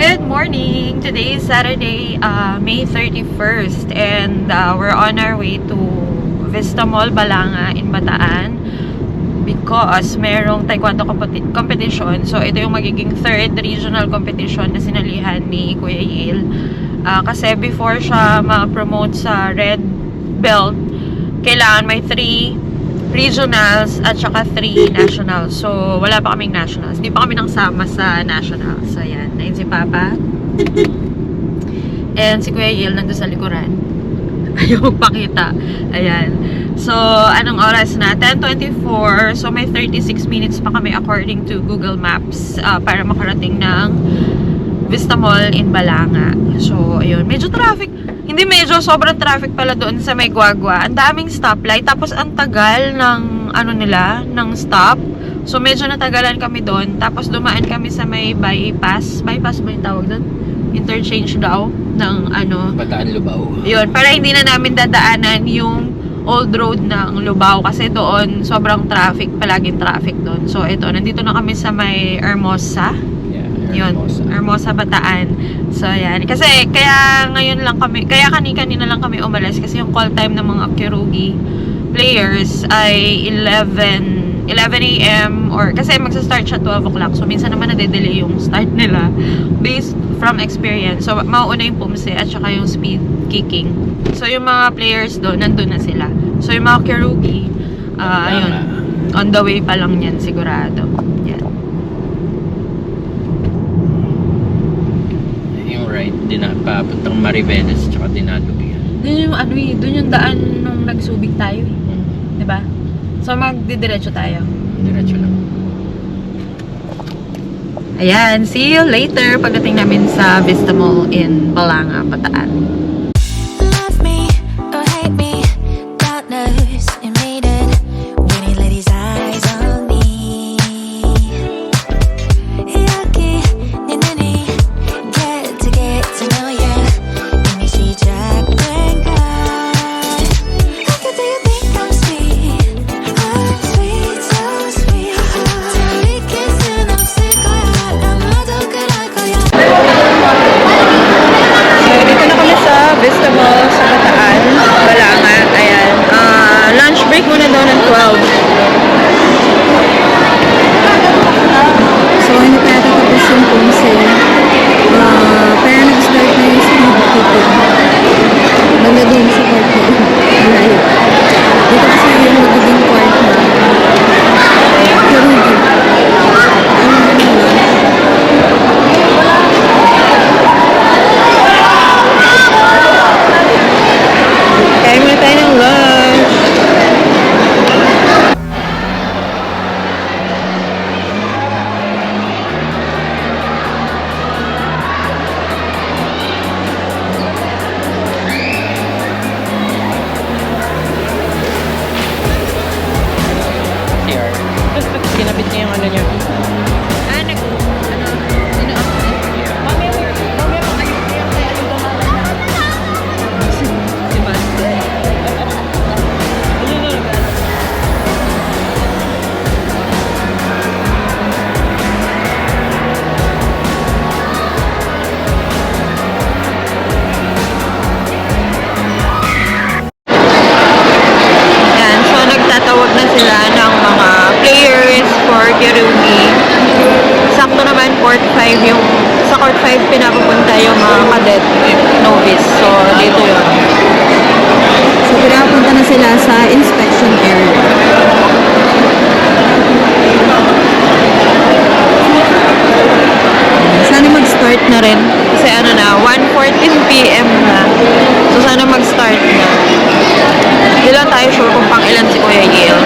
Good morning! Today is Saturday, May 31st and we're on our way to Vista Mall, Balanga in Bataan because merong taekwondo competition. So ito yung magiging third regional competition na sinalihan ni Kuya Yale. Kasi before siya ma-promote sa red belt, kailangan may 3 regionals at saka 3 nationals. So, wala pa kaming nationals. Hindi pa kami nangsama sa nationals. So, ayan. Ayun si Papa. And si Kuya Yale nandun sa likuran. Ayaw magpakita. Ayan. So, anong oras na? 10:24. So, may 36 minutes pa kami according to Google Maps para makarating ng Vista Mall in Balanga. So, ayun. Medyo traffic. Hindi medyo, sobrang traffic pala doon sa may Guagua. Ang daming stoplight. Tapos, ang tagal ng, ng stop. So, medyo natagalan kami doon. Tapos, dumaan kami sa may bypass. Bypass ba yung tawag doon? Interchange daw ng Bataan Lubao. Yun. Para hindi na namin dadaanan yung old road ng Lubao. Kasi doon, sobrang traffic. Palaging traffic doon. So, ito. Nandito na kami sa may Hermosa. Yun, Hermosa, Bataan. So, yan. Kasi, kaya ngayon lang kami, kaya kanina lang kami umalis kasi yung call time ng mga Kirugi players ay 11 a.m. or, kasi magsa-start siya 12 o'clock. So, minsan naman nade-delay yung start nila based from experience. So, mauuna yung pumse at saka yung speed kicking. So, yung mga players doon, nandun na sila. So, yung mga Kirugi, ayun, on the way pa lang yan, sigurado. Yan. Papuntang Mariveles tsaka Dinalubian. Doon yung doon yung daan nung nagsubig tayo eh. Diba? So magdidiretso tayo. Diretso lang. Ayan, see you later pagdating namin sa Vista Mall in Balanga, Bataan. Love me or hate me, partners in maiden, winning ladies' eyes on me. Yucky, ninini, get to know ya. Let me see Jack and God. Look at you think I'm sweet, I'm sweet, so sweet. Till we kiss and I'm sick of heart, I'm not okay like I am. So dito na kami sa Vista Mall sa Bataan, Balanga. Ayan. Lunch break muna daw ng 12. So, hindi pa yata tapos yung pumse. Pero nag-start na yung speed kicking. Banda doon sa court na yun. Malayo. Dito kasi yung magiging court na Kirugi. Kaya muna tayo ng lunch. CR. Kinabit niya yung niya. Yan, so nagtatawag na sila ng mga players for Kirugi. Sakto naman court 5 yung, sa court 5 pinapupunta yung mga cadet novice. So, dito yun. So, pinapunta na sila sa inspection area. Sana mag-start na rin. Kasi na, 1:14 PM na. So, sana mag-start na. Hindi lang tayo sure kung pang ilan si Kuya Yale.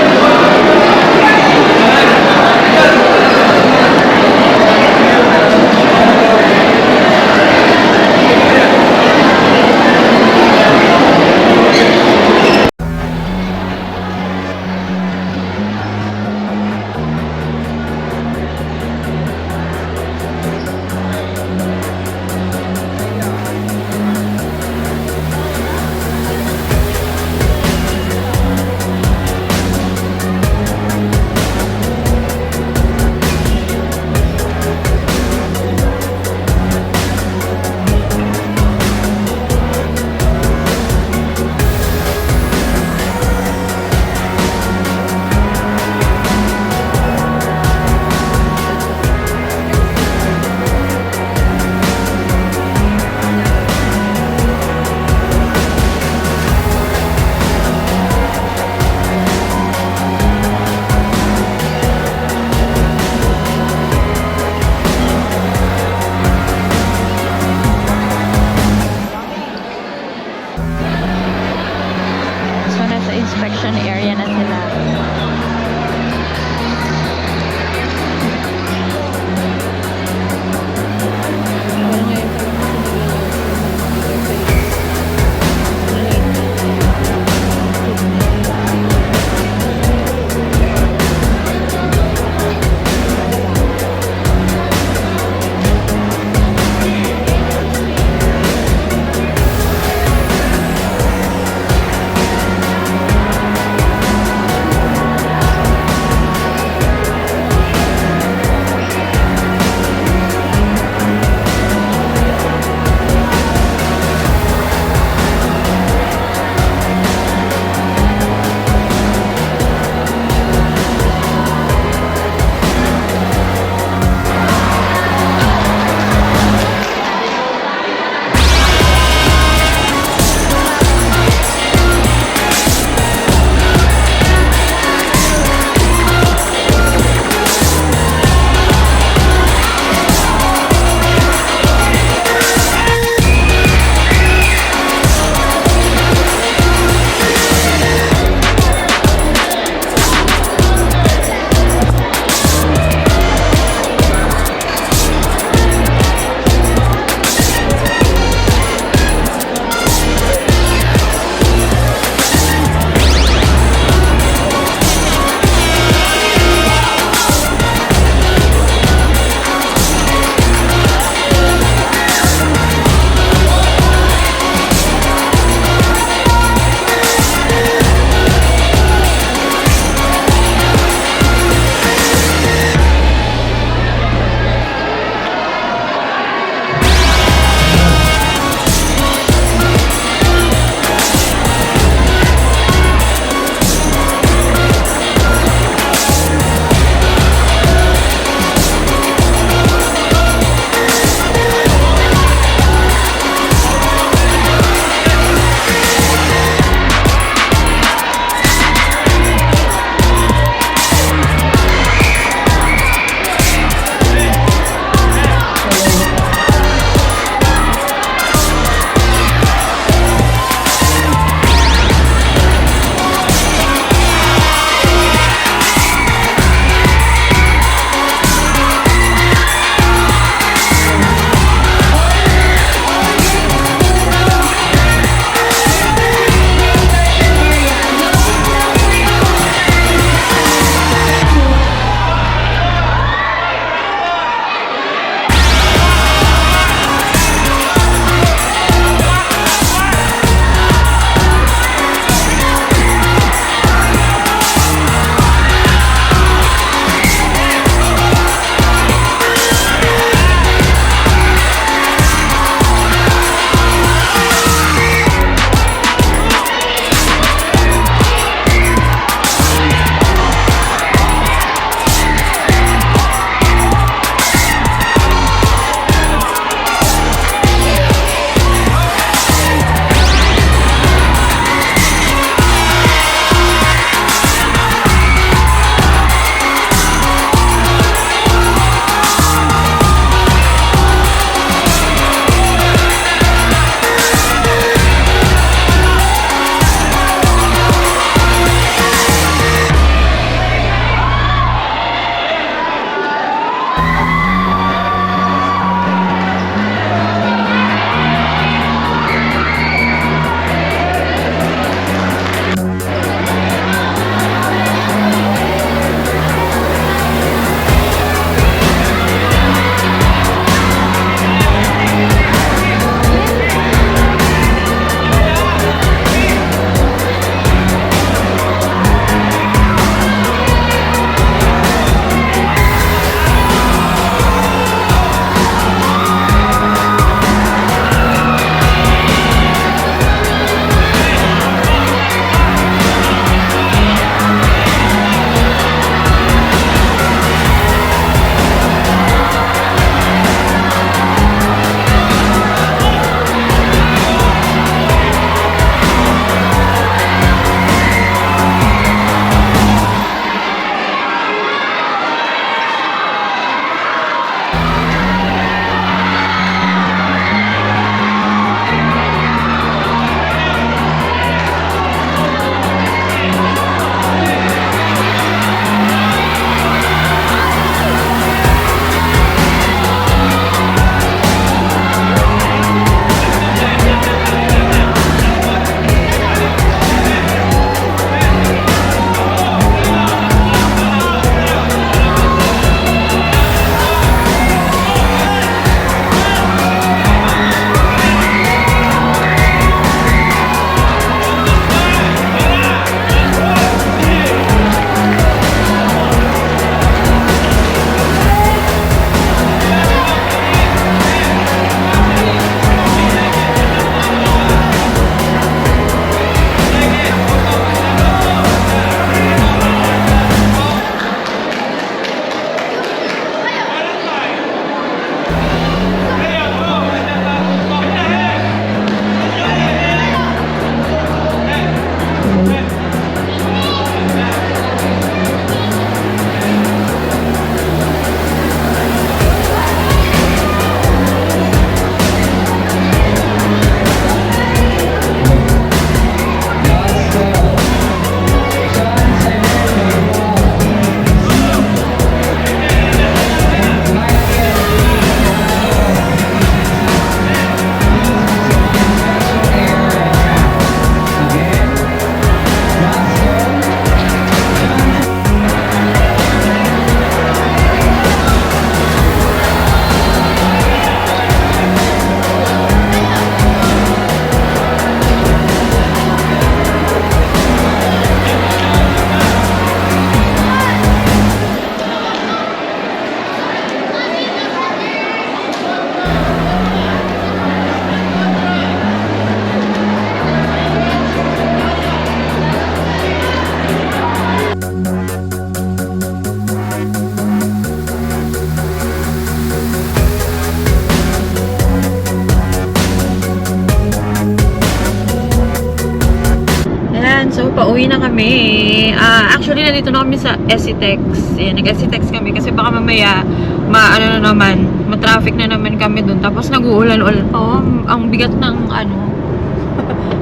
pauwi na kami. Actually, nandito na kami sa SCTEX. Ayan, nag-SCTEX kami kasi baka mamaya, ma-traffic na naman kami dun. Tapos nag-uulan-ulan. Oh, ang bigat ng,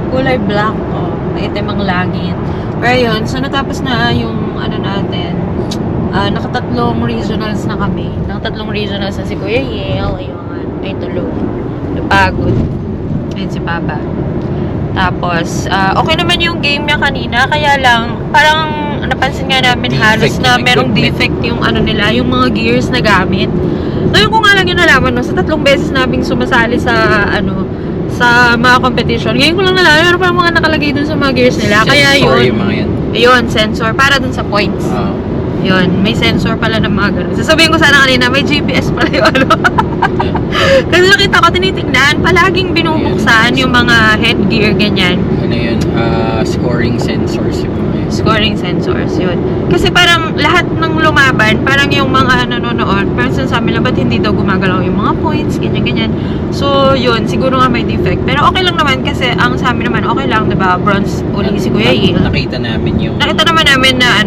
kulay black. Oh, maitim ang langit. Pero yun, so natapos na yung, natin. Nakatatlong regionals na kami. Nakatatlong regionals na si Kuya Yale. Ayun, ay tulog. Napagod. Ayun si Papa. Tapos, okay naman yung game niya kanina. Kaya lang, parang napansin nga namin halos na merong defect yung nila, yung mga gears na gamit. Ngayon ko nga lang yung nalaman, no, sa 3 beses naming sumasali sa, sa mga competition. Ngayon ko lang nalaman, meron parang mga nakalagay dun sa mga gears nila. Kaya Sensor yun, yung mga yan. yun, sensor. Para dun sa points. Yun, may sensor pala ng mga ganun. Sasabihin ko sana kanina, may GPS pala yung Kasi nakita ko, tinitignan, palaging binubuksan yung mga headgear, ganyan. Ano yun? Scoring sensors yung mga yan. Scoring sensors, yun. Kasi parang lahat ng lumaban, parang yung mga nanonood, parang sinasabi nila, ba't hindi daw gumagalaw yung mga points, ganyan-ganyan. So, yun, siguro nga may defect. Pero okay lang naman kasi ang sa amin naman, okay lang, diba? Bronze uli si Kuya Yale. Nakita namin yung... Nakita naman namin na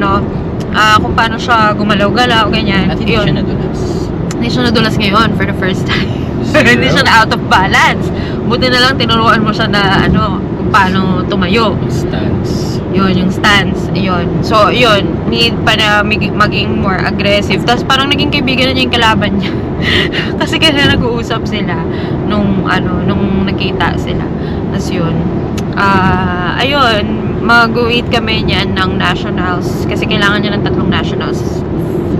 kung paano siya gumalaw-galaw, ganyan. At hindi Yun. siya nadulas. Hindi siya nadulas ngayon for the first time. Hindi siya na out of balance. Buti na lang tinuruan mo siya na kung paano tumayo. Yung stance. Yun, yung stance. Yun. So, yun. Need pa na maging more aggressive. Tapos parang naging kaibigan na niya yung kalaban niya. Kasi kaya nag-uusap sila nung nakita sila. Tapos yun. Ayun. Mag-wait kami niyan ng nationals. Kasi kailangan niya ng 3 nationals.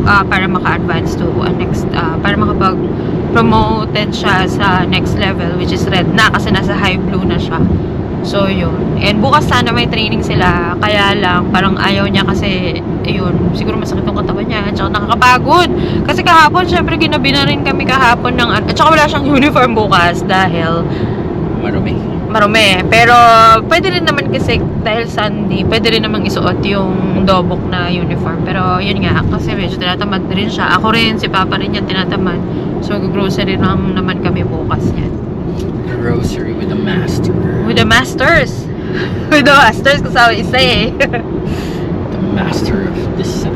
Para maka-advance to next, para makapag-promoted siya sa next level, which is red na kasi nasa high blue na siya. So, yun. And bukas sana may training sila, kaya lang, parang ayaw niya kasi, ayun, siguro masakit yung katawan niya, at saka nakakapagod. Kasi kahapon, syempre, ginabi na rin kami kahapon ng, at saka wala siyang uniform bukas dahil marumi. Pero, pwede rin naman kasi, dahil Sunday, pwede rin namang isuot yung dobok na uniform. Pero, yun nga, kasi medyo tinatamad rin siya. Ako rin, si Papa rin yan tinatamad. So, grocery lang naman kami bukas yan. Grocery with a master. With the masters. With the masters, kung saan isa eh. The master of disaster.